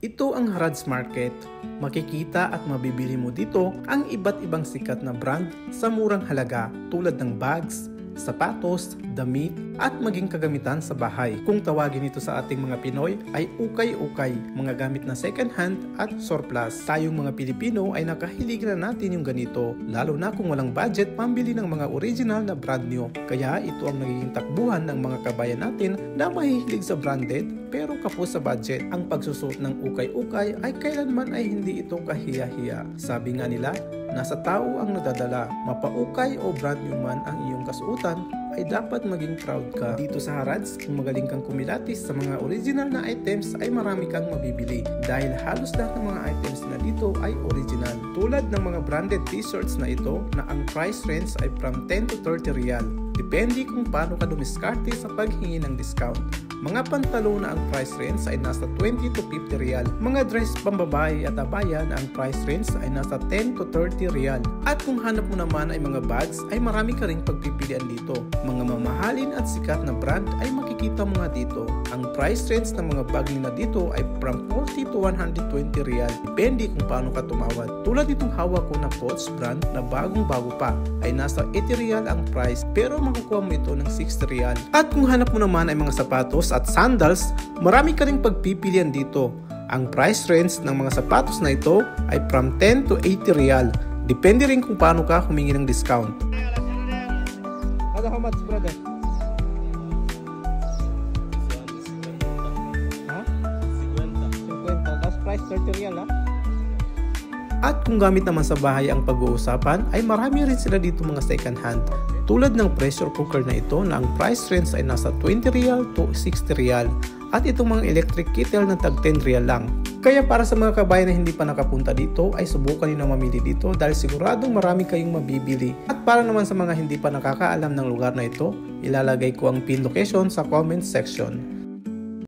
Ito ang Harrods Market. Makikita at mabibili mo dito ang iba't ibang sikat na brand sa murang halaga tulad ng bags, sapatos, damit at maging kagamitan sa bahay. Kung tawagin ito sa ating mga Pinoy ay ukay-ukay, mga gamit na second hand at surplus. Tayong mga Pilipino ay nakahilig na natin yung ganito, lalo na kung walang budget pambili ng mga original na brand new. Kaya ito ang nagiging takbuhan ng mga kabayan natin na mahihilig sa branded pero kapos sa budget. Ang pagsusuot ng ukay-ukay ay kailanman ay hindi ito kahiya-hiya. Sabi nga nila, nasa tao ang nadadala. Mapaukay o brand new man ang iyong kasuotan, ay dapat maging proud ka. Dito sa Harrods, kung magaling kang kumilatis sa mga original na items ay marami kang mabibili dahil halos lahat ng mga items na dito ay original. Tulad ng mga branded t-shirts na ito na ang price range ay from 10 to 30 real. Depende kung paano ka dumiskarte sa paghingi ng discount. Mga pantalo na ang price range ay nasa 20 to 50 real. Mga dress pambabae at abaya na ang price range ay nasa 10 to 30 real. At kung hanap mo naman ay mga bags ay marami ka ring pagpipilian dito. Mga mamahalin at sikat na brand ay makikita mo nga dito. Ang price range ng mga bag nila dito ay from 40 to 120 real. Depende kung paano ka tumawad. Tulad itong hawak ko na Coach brand na bagong-bago pa ay nasa 80 real ang price pero makukuha mo ito ng 60 real. At kung hanap mo naman ay mga sapatos at sandals, marami ka ring pagpipilian dito. Ang price range ng mga sapatos na ito ay from 10 to 80 real. Depende rin kung paano ka humingi ng discount. How much, brother? Ha? 50. Tapos price 30 real, ha? At kung gamit naman sa bahay ang pag-uusapan, ay marami rin sila dito mga second hand. Tulad ng pressure cooker na ito na ang price range ay nasa 20 real to 60 real. At itong mga electric kettle na tag 10 real lang. Kaya para sa mga kabayan na hindi pa nakapunta dito ay subukan niyo na mamili dito dahil siguradong marami kayong mabibili. At para naman sa mga hindi pa nakakaalam ng lugar na ito, ilalagay ko ang pin location sa comment section.